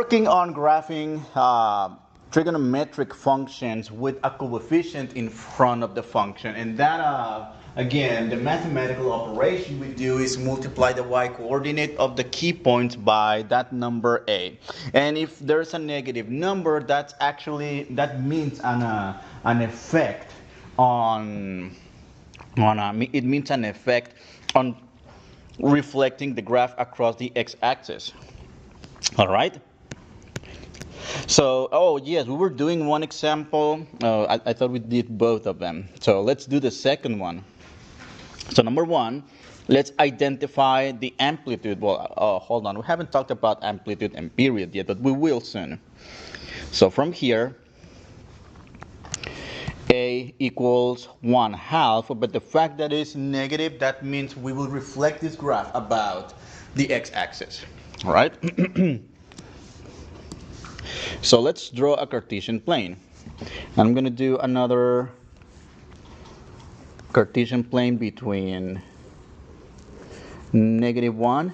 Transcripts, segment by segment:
working on graphing trigonometric functions with a coefficient in front of the function, and that again, the mathematical operation we do is multiply the y-coordinate of the key points by that number a, and if there's a negative number, that means an effect on it means an effect on reflecting the graph across the x-axis. All right. So, oh yes, we were doing one example. I thought we did both of them. So let's do the second one. So number one, let's identify the amplitude. Well, hold on, we haven't talked about amplitude and period yet, but we will soon. So from here, a equals 1/2, but the fact that it's negative, that means we will reflect this graph about the x-axis. All right. So let's draw a Cartesian plane. I'm going to do another Cartesian plane between -1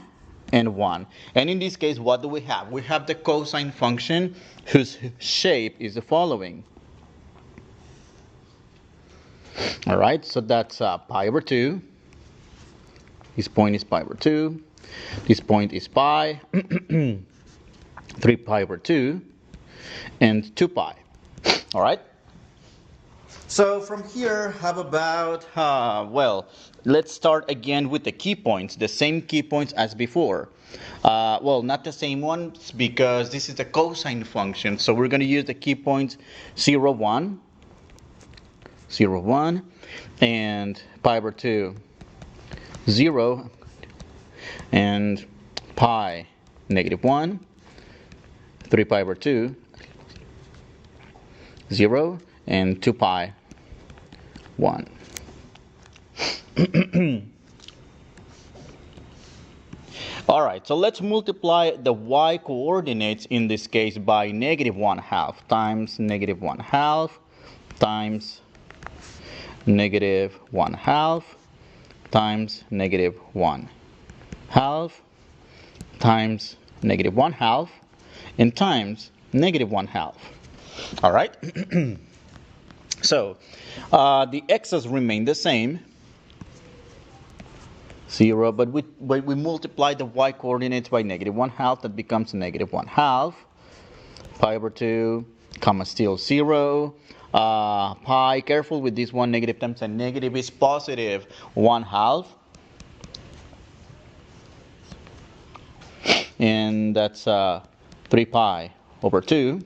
and 1. And in this case, what do we have? We have the cosine function whose shape is the following. All right, so that's pi over 2. This point is pi over 2. This point is pi, 3 pi over 2, and 2 pi. All right? So from here, how about, well, let's start again with the key points, the same key points as before. Well, not the same ones because this is the cosine function. So we're going to use the key points 0, 1, 0, 1, and pi over 2, 0, and pi, -1, 3 pi over 2, 0, and 2 pi, 1. All right, so let's multiply the y coordinates in this case by -1/2 times -1/2 times -1/2 times -1/2 times -1/2 and times -1/2. All right. So the x's remain the same, 0, but we multiply the y coordinates by -1/2, that becomes -1/2, pi over 2, comma, still 0, pi, careful with this one, negative times a negative is positive 1/2, and that's 3 pi over 2,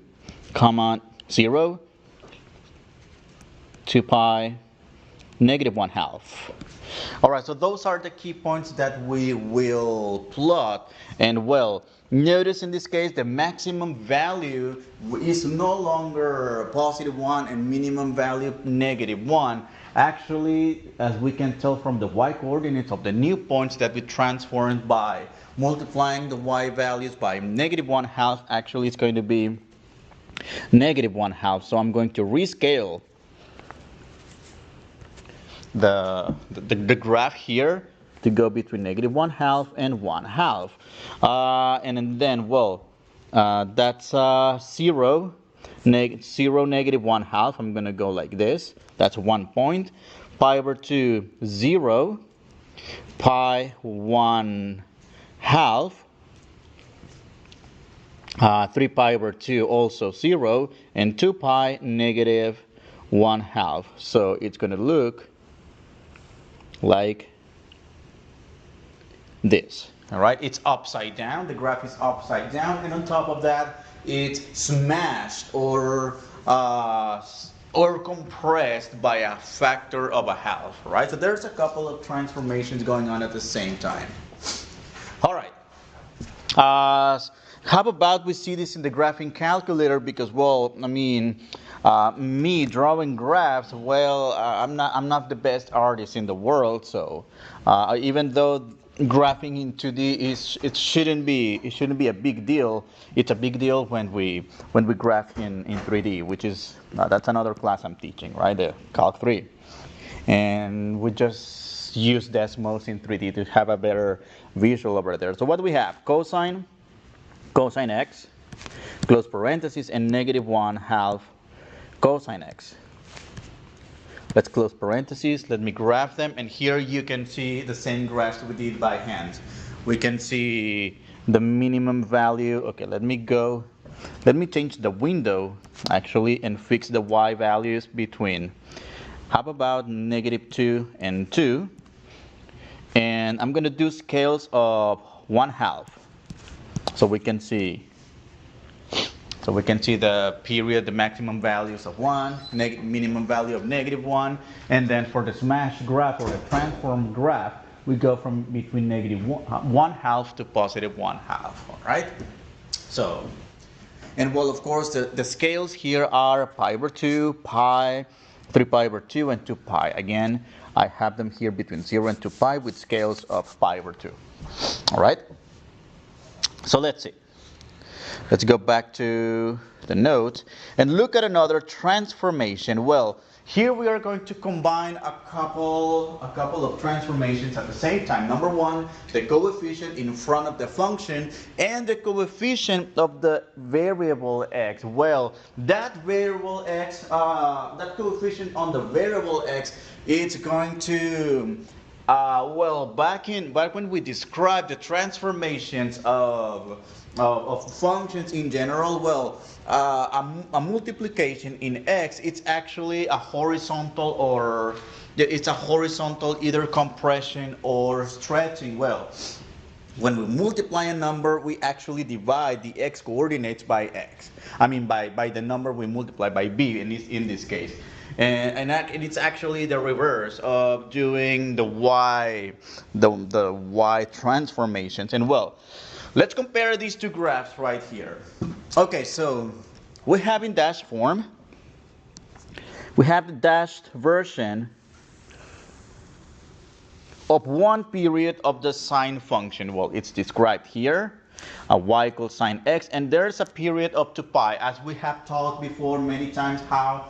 comma, 0, 2 pi, -1/2. All right, so those are the key points that we will plot. And well, notice in this case the maximum value is no longer +1 and minimum value -1. Actually, as we can tell from the y coordinates of the new points that we transformed by multiplying the y values by -1/2, actually it's going to be -1/2. So I'm going to rescale the graph here to go between -1/2 and 1/2, and then, well, that's 0, 0, -1/2. I'm gonna go like this. That's 1 point. Pi over 2, 0, pi 1/2, 3 pi over 2 also 0, and 2 pi -1/2. So it's gonna look like this. All right, it's upside down, the graph is upside down, and on top of that it's smashed or compressed by a factor of 1/2, right? So there's a couple of transformations going on at the same time. All right, how about we see this in the graphing calculator, because, well, I mean, me drawing graphs, well, I'm not the best artist in the world, so even though graphing in 2D it shouldn't be a big deal. It's a big deal when we graph in 3D, which is that's another class I'm teaching, right? The Calc 3, and we just use Desmos in 3D to have a better visual over there. So what do we have? Cosine x close parentheses, and negative 1/2 cosine x. Let's close parentheses. Let me graph them. And here you can see the same graphs we did by hand. We can see the minimum value. Okay, let me go. Let me change the window actually and fix the y values between. How about -2 and 2? And I'm going to do scales of 1/2. So we can see. So we can see the period, the maximum values of 1, minimum value of -1, and then for the smash graph or the transform graph, we go from between -1/2 to +1/2, all right? So, and well, of course, the scales here are pi/2, pi, 3pi/2, and 2pi. Again, I have them here between 0 and 2pi with scales of pi/2, all right? So let's see. Let's go back to the notes and look at another transformation. Well, here we are going to combine a couple of transformations at the same time. Number one, the coefficient in front of the function and the coefficient of the variable x. Well, that variable x, that coefficient on the variable x, it's going to well, back when we described the transformations of functions in general, well, a multiplication in x, it's actually a horizontal, or it's a horizontal either compression or stretching. Well, when we multiply a number, we actually divide the x coordinates by x. I mean by the number we multiply by b in this case. And it's actually the reverse of doing the y transformations. And well, let's compare these two graphs right here. Okay, so we have in dash form, we have the dashed version of one period of the sine function. Well, it's described here, y equals sine x, and there's a period up to pi, as we have talked before many times how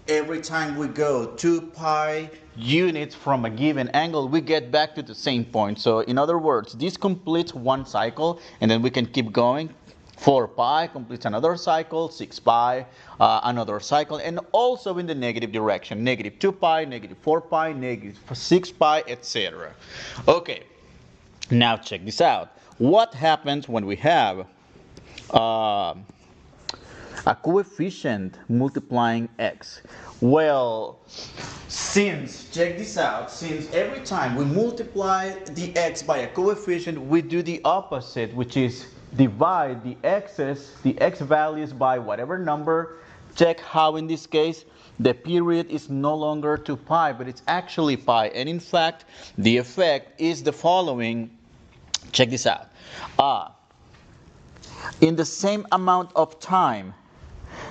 every time we go 2 pi units from a given angle, we get back to the same point. So in other words, this completes one cycle, and then we can keep going. 4 pi completes another cycle, 6 pi, another cycle, and also in the negative direction, -2 pi, -4 pi, -6 pi, etc. Okay, now check this out. What happens when we have a coefficient multiplying x? Well, check this out, since every time we multiply the x by a coefficient, we do the opposite, which is divide the x values by whatever number. Check how in this case the period is no longer 2 pi, but it's actually pi. And in fact, the effect is the following. Check this out. In the same amount of time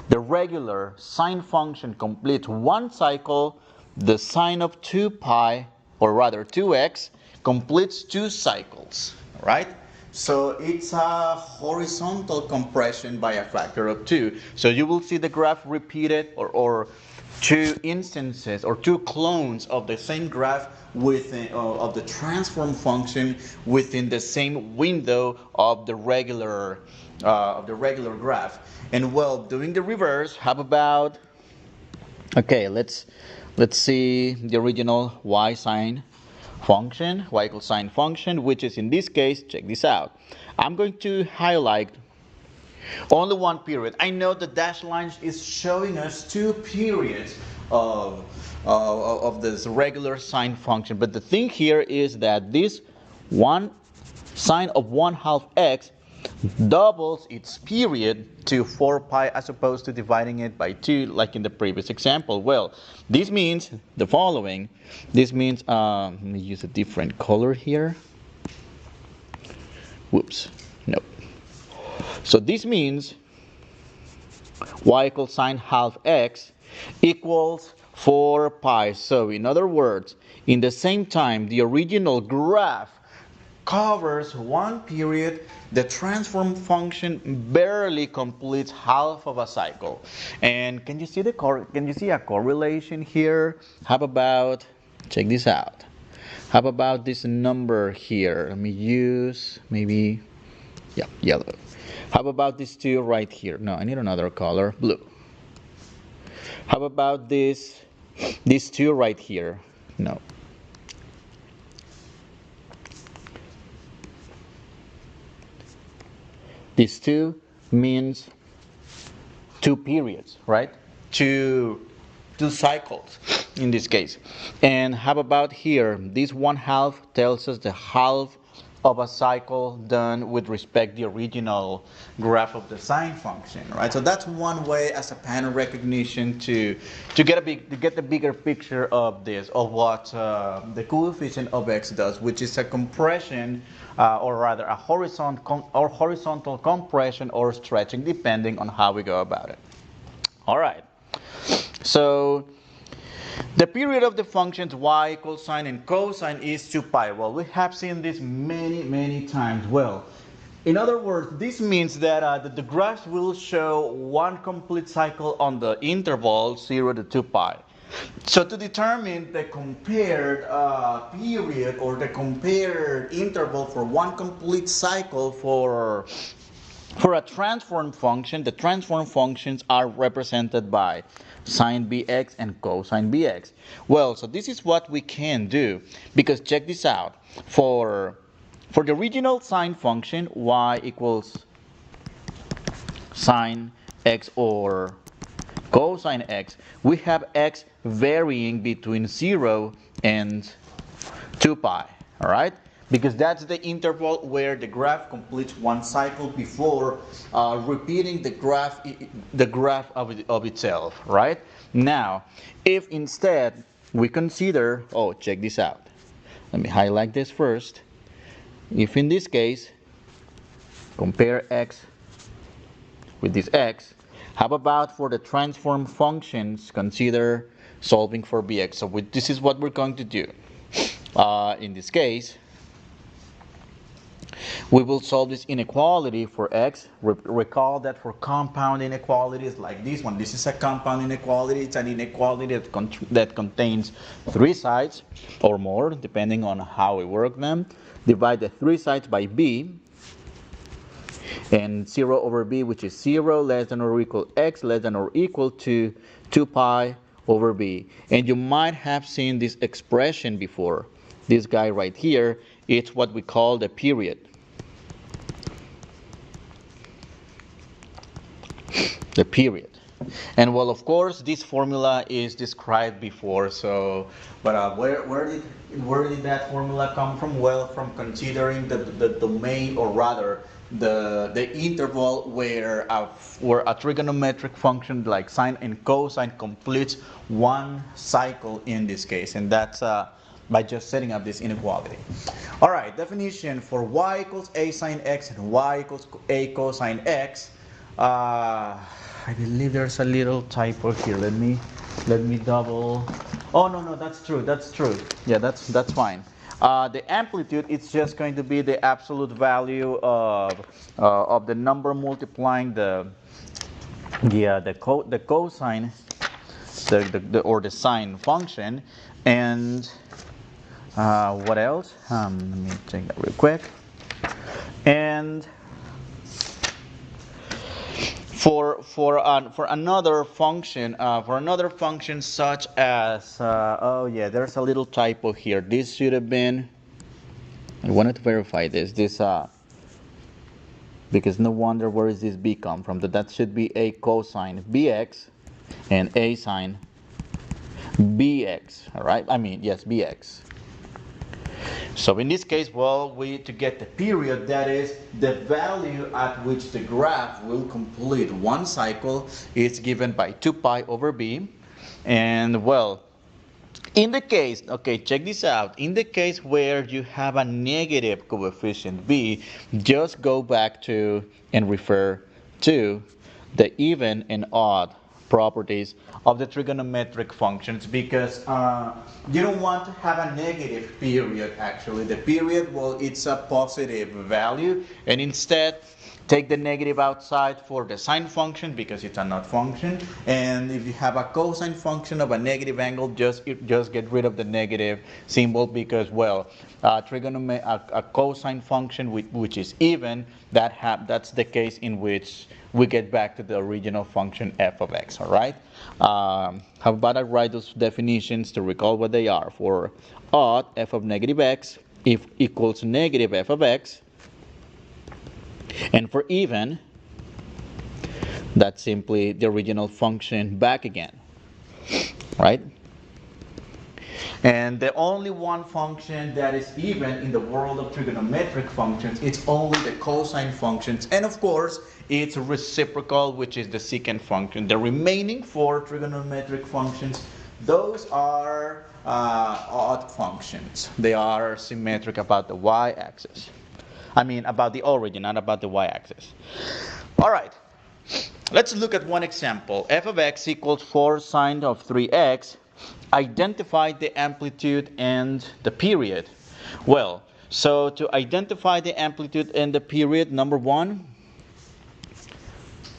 the regular sine function completes one cycle, the sine of 2 pi, or rather 2x, completes 2 cycles, right? So it's a horizontal compression by a factor of 2. So you will see the graph repeated, or 2 instances or 2 clones of the same graph within of the transform function within the same window of the regular graph. And well, doing the reverse, how about, okay, let's see the original y sine function, y equals sine function, which is in this case, check this out. I'm going to highlight only one period. I know the dashed line is showing us 2 periods of this regular sine function, but the thing here is that this one sine of 1/2 x doubles its period to 4 pi as opposed to dividing it by 2 like in the previous example. Well, this means the following. This means, let me use a different color here. Whoops, nope. So this means y equals sine half x equals 4 pi. So in other words, in the same time the original graph covers one period, the transform function barely completes half of a cycle. And can you see a correlation here? How about, check this out. How about this number here? Let me use maybe, yeah, yellow. How about these two right here? No, I need another color, blue. How about these two right here? No. These two means two periods, right? Two cycles in this case. And how about here? This 1/2 tells us the half of a cycle done with respect to the original graph of the sine function, right? So that's one way as a pattern recognition to get the bigger picture of this, of what the coefficient of x does, which is a compression, or rather a horizontal compression or stretching, depending on how we go about it. All right. So the period of the functions y, cosine, and cosine is 2 pi. Well, we have seen this many times. Well, in other words, this means that the graphs will show one complete cycle on the interval 0 to 2 pi. So to determine the compared period or the compared interval for one complete cycle for a transform function, the transform functions are represented by sine bx and cosine bx. Well, so this is what we can do, because check this out. For the original sine function, y equals sine x or cosine x, we have x varying between 0 and 2 pi, all right? Because that's the interval where the graph completes one cycle before repeating the graph of itself, right? Now, if instead we consider, oh, check this out. Let me highlight this first. If in this case, compare x with this x, how about for the transform functions, consider solving for bx. So this is what we're going to do. In this case, we will solve this inequality for x. Recall that for compound inequalities like this one, this is a compound inequality. It's an inequality that contains three sides or more, depending on how we work them. Divide the three sides by b, and 0 over b, which is 0 less than or equal x less than or equal to 2 pi over b. And you might have seen this expression before. This guy right here, it's what we call the period. The period. And well, of course, this formula is described before. So, but where did that formula come from? Well, from considering the domain, or rather, the interval where a trigonometric function like sine and cosine completes one cycle in this case, and that's by just setting up this inequality. All right, definition for y equals a sine x and y equals a cosine x. I believe there's a little typo here. Let me double. Oh no, that's true. That's true. Yeah, that's fine. The amplitude, it's just going to be the absolute value of the number multiplying the cosine, or the sine function, and what else? Let me check that real quick. And for another function, such as oh yeah, there's a little typo here. This should have been. I wanted to verify this. Because no wonder where is this b come from? That should be a cosine bx and a sine bx. All right. I mean, yes, bx. So in this case, well, to get the period, that is the value at which the graph will complete one cycle, is given by 2 pi over b. And well, in the case, okay, check this out. In the case where you have a negative coefficient b, just go back to and refer to the even and odd properties of the trigonometric functions, because you don't want to have a negative period. Actually, the period, well, it's a positive value, and instead take the negative outside for the sine function because it's a not function, and if you have a cosine function of a negative angle, just get rid of the negative symbol because, well, a cosine function which is even, that's the case in which we get back to the original function f of x. All right. How about I write those definitions to recall what they are? For odd, f of negative x if equals negative f of x, and for even, that's simply the original function back again, right? And the only one function that is even in the world of trigonometric functions, it's only the cosine functions, and of course it's reciprocal, which is the secant function. The remaining four trigonometric functions, those are odd functions. They are symmetric about the y-axis. I mean about the origin, not about the y-axis. All right, let's look at one example. F of x equals 4 sine of 3x. Identify the amplitude and the period. Well, so to identify the amplitude and the period, number one,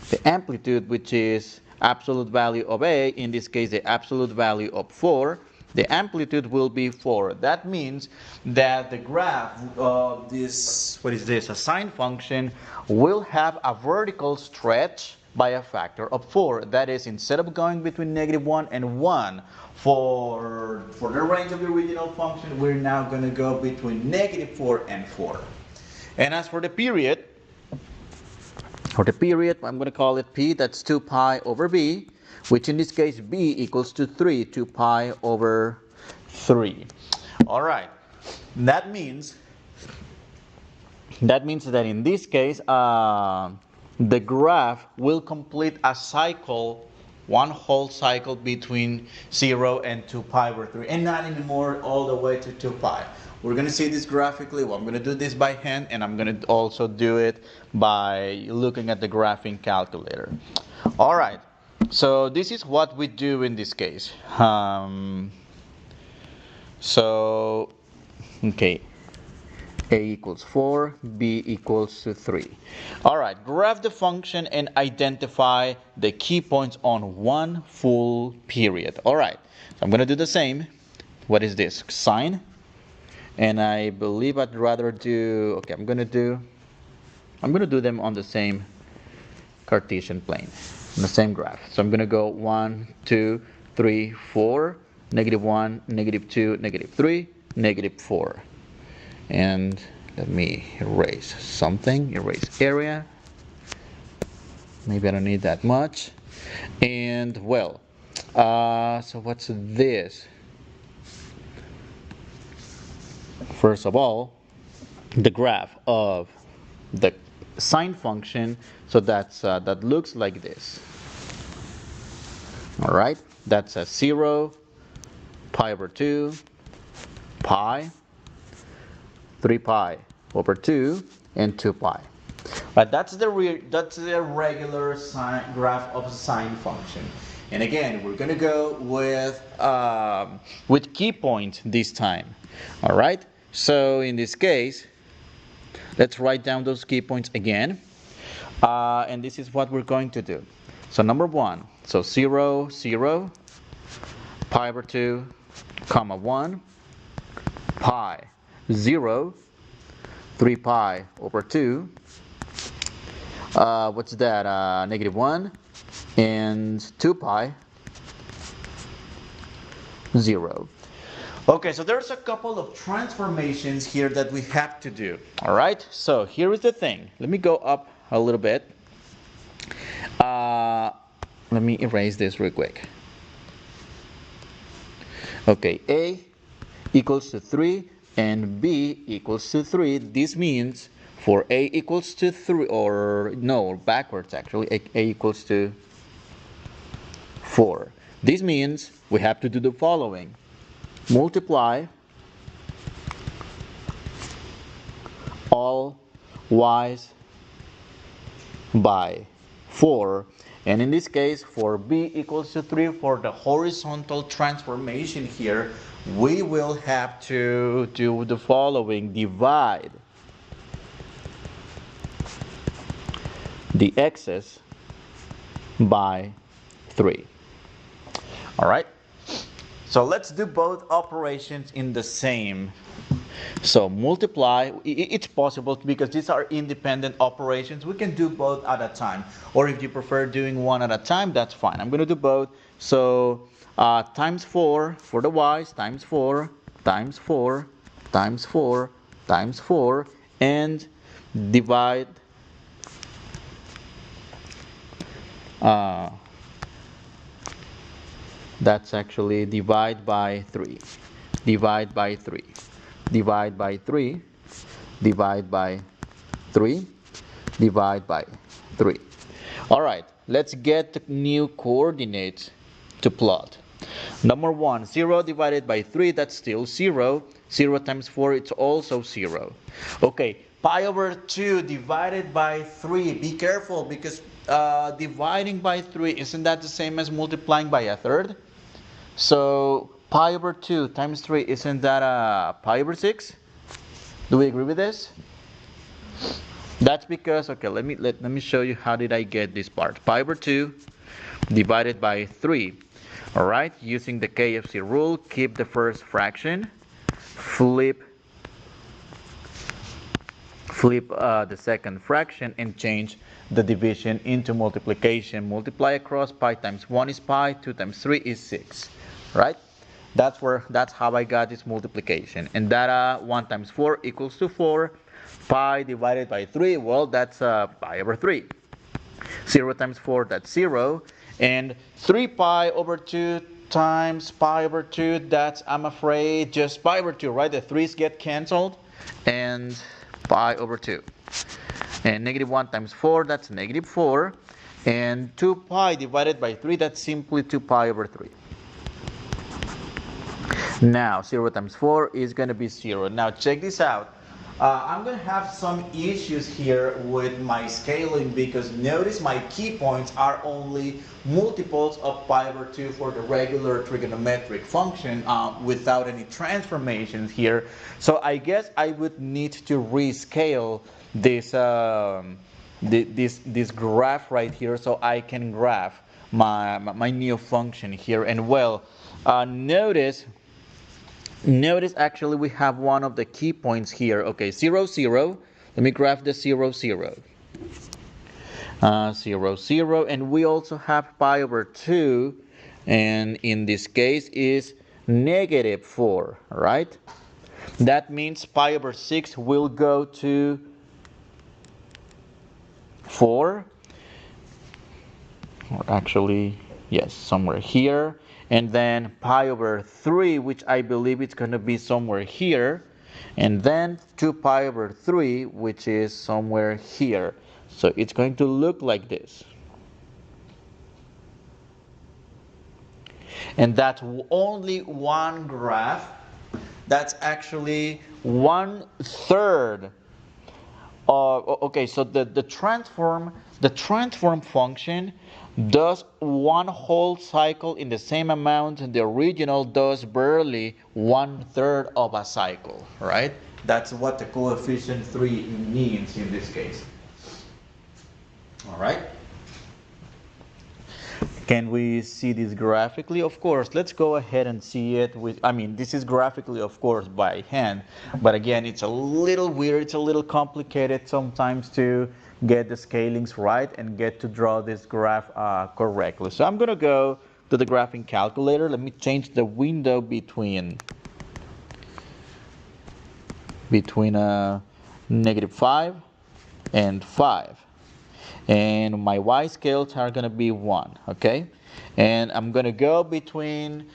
the amplitude, which is absolute value of a, in this case the absolute value of 4, the amplitude will be 4. That means that the graph of this, what is this, a sine function, will have a vertical stretch by a factor of 4. That is, instead of going between -1 and 1 for the range of the original function, we're now going to go between -4 and 4. And as for the period, I'm going to call it P, that's 2 pi over B, which in this case B equals to 3, 2 pi over 3. All right, that means that in this case, the graph will complete a cycle, one whole cycle between 0 and 2 pi over 3, and not anymore all the way to 2 pi. We're going to see this graphically. Well, I'm going to do this by hand, and I'm going to also do it by looking at the graphing calculator. All right, so this is what we do in this case. Okay, a equals 4, b equals to 3. All right, graph the function and identify the key points on one full period. All right, so I'm going to do the same. What is this? Sine. And I believe I'd rather do, okay, I'm going to do them on the same Cartesian plane, on the same graph. So I'm going to go 1, 2, 3, 4, -1, -2, -3, -4. And let me erase something, erase area. Maybe I don't need that much. And well, so what's this? First of all, the graph of the sine function, so that looks like this. All right, that's a 0, pi over 2, pi, 3 pi over 2, and 2 pi. But that's the regular graph of a sine function. And again, we're going to go with key point this time. All right. So in this case, let's write down those key points again. And this is what we're going to do. So number one, so 0, 0, pi over 2, comma 1, pi, 0, 3 pi over 2. What's that? -1 and 2 pi, 0. Okay, so there's a couple of transformations here that we have to do. All right, so here is the thing. Let me go up a little bit. Let me erase this real quick. Okay, A equals to 3 and B equals to 3. This means for A equals to 3, or no, backwards actually, A equals to 4. This means we have to do the following. Multiply all y's by 4, and in this case for b equals to 3, for the horizontal transformation here, we will have to do the following. Divide the x's by 3. All right, so let's do both operations in the same. So multiply, it's possible because these are independent operations. We can do both at a time, or if you prefer doing one at a time, that's fine. I'm going to do both. So times 4 for the y's, times 4 times 4 times 4 times 4, and divide that's actually divide by 3, divide by 3, divide by 3, divide by 3, divide by 3. All right, let's get the new coordinates to plot. Number 1, 0 divided by 3, that's still 0. 0 times 4, it's also 0. Okay, pi over 2 divided by 3. Be careful because dividing by 3, isn't that the same as multiplying by a third? So pi over 2 times 3, isn't that pi over 6? Do we agree with this? That's because, okay, let me show you how did I get this part. Pi over 2 divided by 3. All right, using the KFC rule, keep the first fraction, flip the second fraction, and change the division into multiplication. Multiply across. Pi times 1 is pi, 2 times 3 is 6. Right? That's how I got this multiplication. And that 1 times 4 equals to 4. Pi divided by 3, well, that's pi over 3. 0 times 4, that's 0. And 3 pi over 2 times pi over 2, that's, I'm afraid, just pi over 2, right? The 3's get canceled. And pi over 2. And negative 1 times 4, that's negative 4. And 2 pi divided by 3, that's simply 2 pi over 3. Now 0 times 4 is going to be 0. Now check this out. I'm going to have some issues here with my scaling because notice my key points are only multiples of pi over 2 for the regular trigonometric function without any transformations here. So I guess I would need to rescale this this graph right here so I can graph my new function here. And well, Notice actually we have one of the key points here. Okay, 0, 0. Let me graph the 0, 0. 0, 0. And we also have pi over 2. And in this case is negative 4, right? That means pi over 6 will go to 4. Or actually, yes, somewhere here. And then pi over 3, which I believe it's going to be somewhere here. And then 2 pi over 3, which is somewhere here. So it's going to look like this. And that's only one graph. That's actually 1/3. Okay, so the transform function does one whole cycle in the same amount, and the original does barely 1/3 of a cycle, right? That's what the coefficient 3 means in this case. All right. Can we see this graphically? Of course, let's go ahead and see it with, this is graphically, of course, by hand, but again, it's a little weird, it's a little complicated sometimes to get the scalings right and get to draw this graph correctly. So I'm going to go to the graphing calculator. Let me change the window between -5 and 5. And my y scales are going to be 1, okay? And I'm going to go between,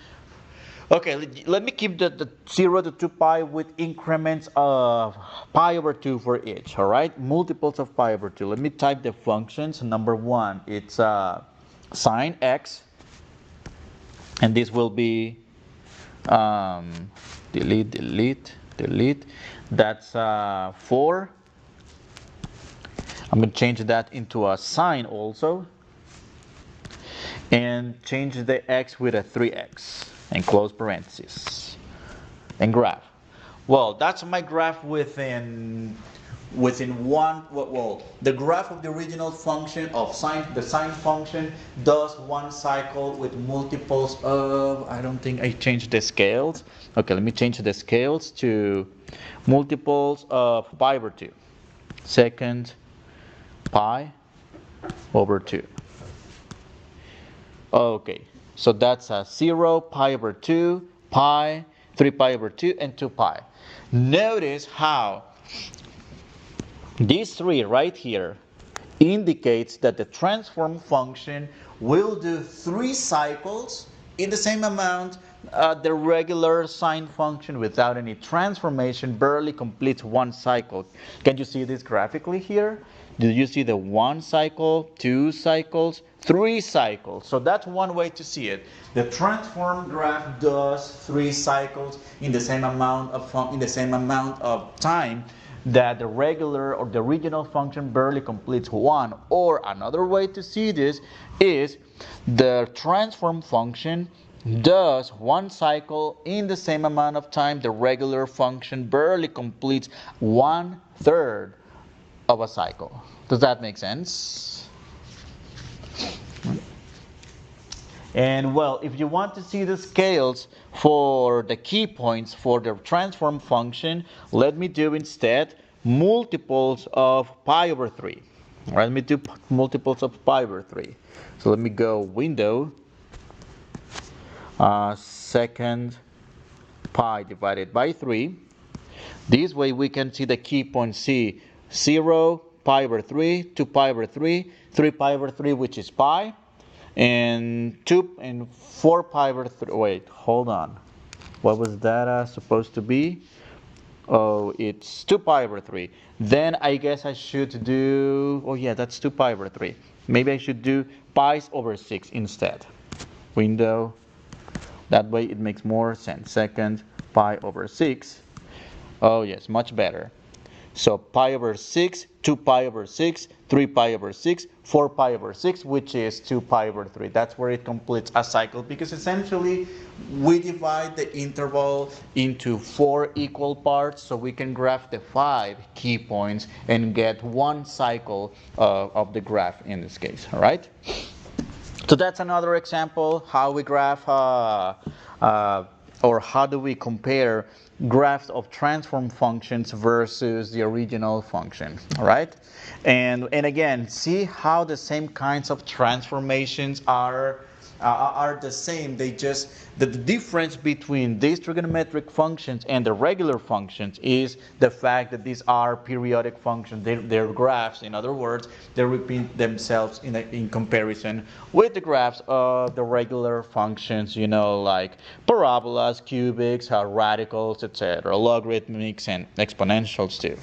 okay, let me keep the 0 to 2 pi with increments of pi over 2 for each, all right? Multiples of pi over 2. Let me type the functions. Number 1, it's sine x, and this will be, delete, that's 4. I'm going to change that into a sine also, and change the x with a 3x, and close parentheses, and graph. Well, that's my graph within within one, well, the graph of the original function of the sine function does one cycle with multiples of, I don't think I changed the scales. Okay, let me change the scales to multiples of pi over 2. Second pi over 2. Okay, so that's a 0, pi over 2, pi, 3 pi over 2, and 2 pi. Notice how these three right here indicates that the transform function will do 3 cycles in the same amount. The regular sine function without any transformation barely completes 1 cycle. Can you see this graphically here? Do you see the 1 cycle, 2 cycles, 3 cycles? So that's one way to see it. The transform graph does 3 cycles in the same amount of time that the regular or the original function barely completes 1. Or another way to see this is the transform function does 1 cycle in the same amount of time the regular function barely completes 1/3 of a cycle. Does that make sense? And well, if you want to see the scales for the key points for the transform function, let me do instead multiples of pi over 3. Let me do multiples of pi over 3. So let me go window, second pi divided by 3. This way we can see the key points. See 0, pi over 3, 2 pi over 3, 3 pi over 3, which is pi, and 2 and 4 pi over 3. Wait, hold on. What was that supposed to be? Oh, it's 2 pi over 3. Then I guess I should do, oh yeah, that's 2 pi over 3. Maybe I should do pi over 6 instead. Window. That way it makes more sense. Second pi over 6. Oh yes, much better. So pi over 6, 2 pi over 6, 3 pi over 6, 4 pi over 6, which is 2 pi over 3. That's where it completes a cycle, because essentially we divide the interval into 4 equal parts, so we can graph the 5 key points and get 1 cycle of the graph in this case. All right? So that's another example how we graph or how do we compare graphs of transform functions versus the original function. All right, and again, see how the same kinds of transformations are the same. They just, the difference between these trigonometric functions and the regular functions is the fact that these are periodic functions. They're graphs. In other words, they repeat themselves in comparison with the graphs of the regular functions, you know, like parabolas, cubics, radicals, etc., logarithmics, and exponentials too.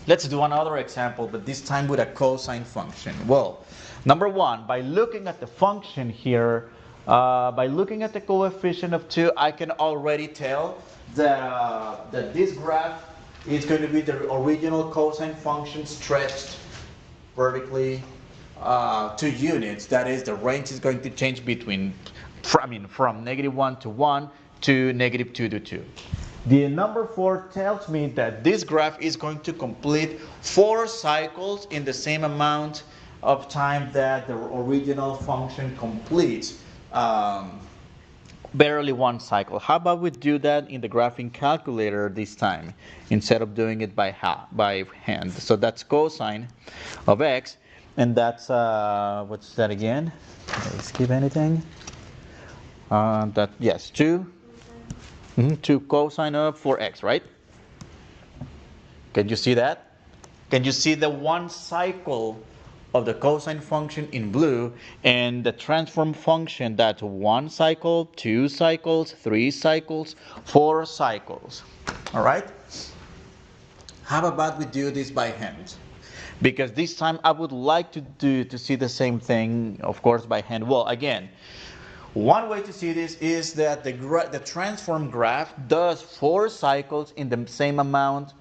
Let's do another example, but this time with a cosine function. Well, number one, by looking at the function here, by looking at the coefficient of 2, I can already tell that this graph is going to be the original cosine function stretched vertically 2 units. That is, the range is going to change between, from -1 to 1 to -2 to 2. The number 4 tells me that this graph is going to complete 4 cycles in the same amount of time that the original function completes. Barely 1 cycle. How about we do that in the graphing calculator this time instead of doing it by hand? So that's cosine of x, and that's what's that again? Did I skip anything? Yes, 2. 2 cosine of 4x, right? Can you see that? Can you see the 1 cycle of the cosine function in blue, and the transform function that's 1 cycle, 2 cycles, 3 cycles, 4 cycles? All right? How about we do this by hand? Because this time I would like to see the same thing, of course, by hand. Well, again, one way to see this is that the transform graph does 4 cycles in the same amount.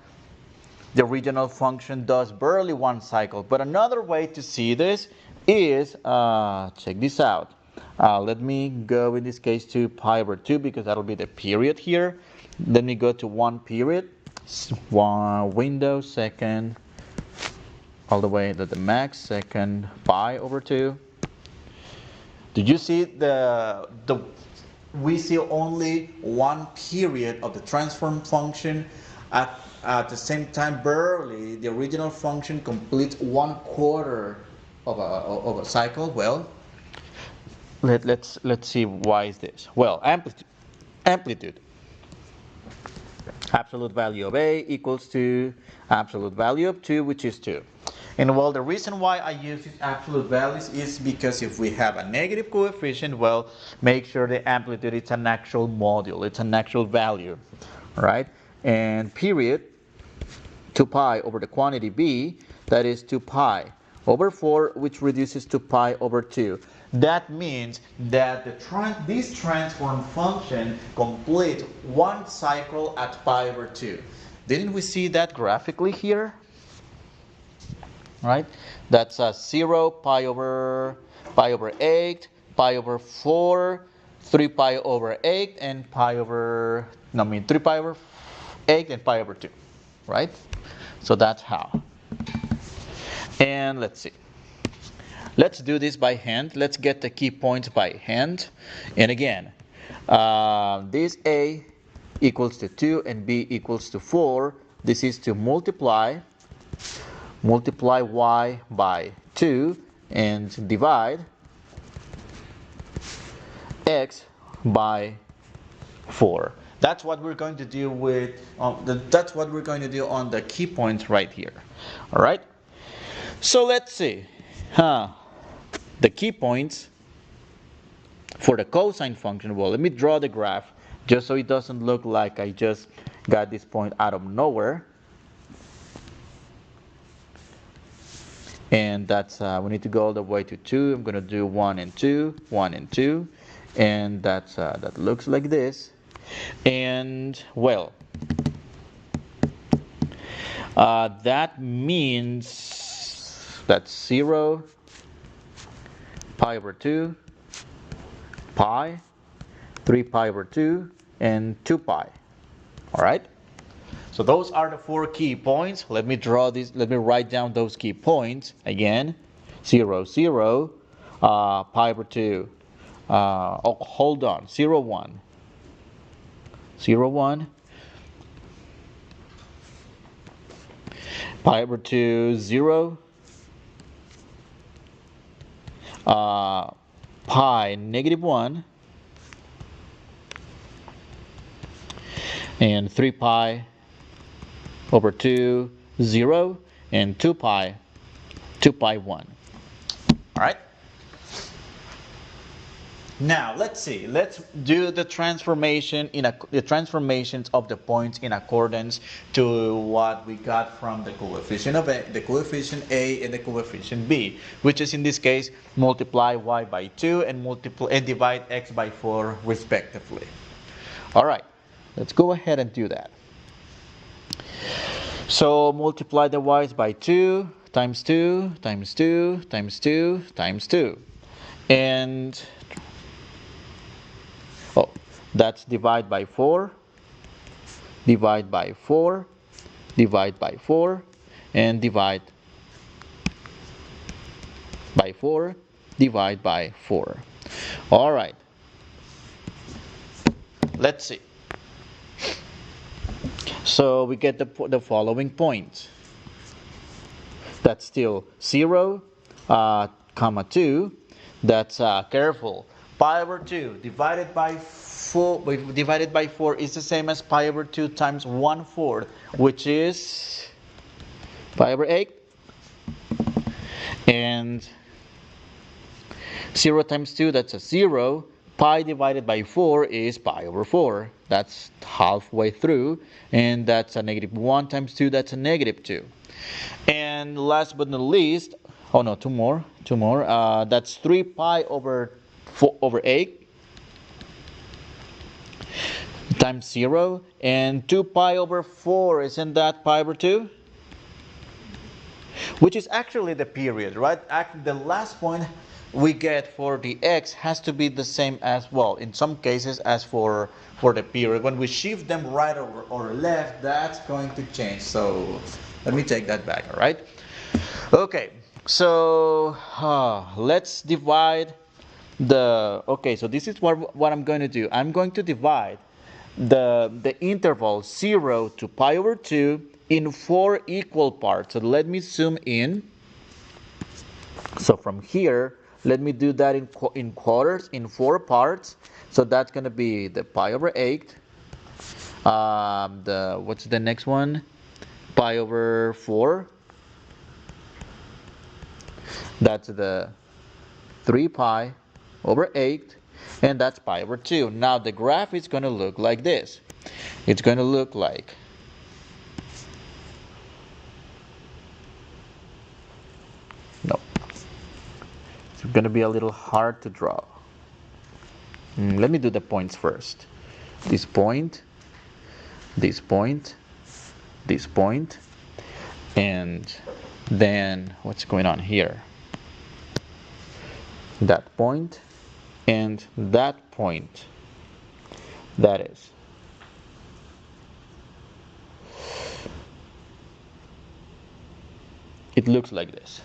The original function does barely 1 cycle. But another way to see this is, check this out. Let me go in this case to pi over 2, because that'll be the period here. Let me go to 1 period. One window second all the way to the max second pi over 2. Did you see we see only one period of the transform function at the same time barely the original function completes 1/4 of a cycle? Well, let's see why is this. Well, amplitude. Absolute value of A equals to absolute value of 2, which is 2. And well, the reason why I use these absolute values is because if we have a negative coefficient, well, make sure the amplitude is an actual module, it's an actual value, right? And period, 2 pi over the quantity B, that is 2 pi over 4, which reduces to pi over 2. That means that this transform function completes one cycle at pi over 2. Didn't we see that graphically here? Right? That's 0, pi over 8, pi over 4, 3 pi over 8, and 3 pi over 8 and pi over 2. Right? So that's how. And let's see. Let's do this by hand. Let's get the key points by hand. And again, this A equals to 2 and B equals to 4. This is to multiply y by 2 and divide x by 4. That's what we're going to do with that's what we're going to do on the key points right here. All right. So let's see. The key points for the cosine function. Well, let me draw the graph just so it doesn't look like I just got this point out of nowhere. And that's we need to go all the way to 2. I'm going to do 1 and 2, 1 and 2, and that's that looks like this. And well, that means that's 0, pi over 2, pi, 3 pi over 2, and 2 pi. All right. So those are the 4 key points. Let me draw these. Let me write down those key points again. 0, 0, pi over 2. Oh, hold on. 0, 1. 0, 1. Pi over 2, 0. Pi negative 1. And 3 pi over 2, 0, and 2 pi 1. All right. Now let's see. Let's do the transformation the transformations of the points in accordance to what we got from the coefficient of A, the coefficient A and the coefficient B, which is in this case multiply y by 2 and divide x by 4 respectively. All right. Let's go ahead and do that. So multiply the y's by 2 times 2 times 2 times 2 times 2. And that's divide by 4, divide by 4, divide by 4, and divide by 4, divide by 4. All right. Let's see. So we get the following points. That's still 0, comma 2. That's careful. Pi over 2 divided by 4 is the same as pi over 2 times 1/4, which is pi over 8. And 0 times 2, that's a 0. Pi divided by 4 is pi over 4. That's halfway through. And that's a negative 1 times 2, that's a negative 2. And last but not least, oh no, two more. That's 3 pi over 8 times 0, and 2 pi over 4, isn't that pi over 2? which is actually the period, right? The last point we get for the x has to be the same as well, in some cases, as for the period. When we shift them right or left, that's going to change. So let me take that back, all right? Okay, so let's divide okay, so this is what I'm going to do. I'm going to divide the interval 0 to pi over 2 in 4 equal parts. So let me zoom in. So from here, let me do that in quarters, in 4 parts. So that's going to be the pi over 8. What's the next one? Pi over 4. That's the 3 pi over 8, and that's pi over 2. Now the graph is going to look like this. It's going to look like no. It's going to be a little hard to draw. Let me do the points first. This point, this point, this point, and then what's going on here? That point and that point. That is. It looks like this.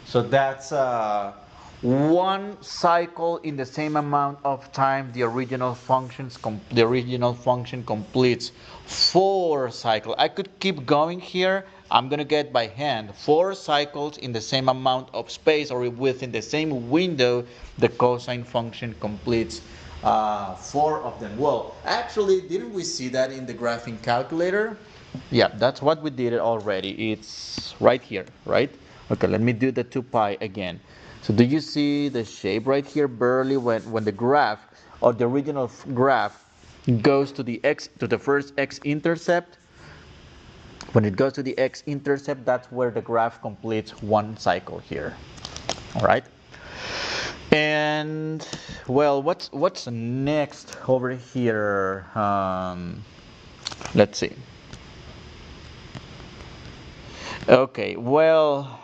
So that's one cycle in the same amount of time. The original function completes 4 cycles. I could keep going here. I'm gonna get by hand 4 cycles in the same amount of space, or within the same window. The cosine function completes 4 of them. Well, actually, didn't we see that in the graphing calculator? Yeah, that's what we did already. It's right here, right? Okay, let me do the 2 pi again. So do you see the shape right here? Barely when the graph, or the original graph, goes to the first x-intercept. When it goes to the x-intercept, that's where the graph completes 1 cycle here. All right. And well, what's next over here? Let's see. Okay, well,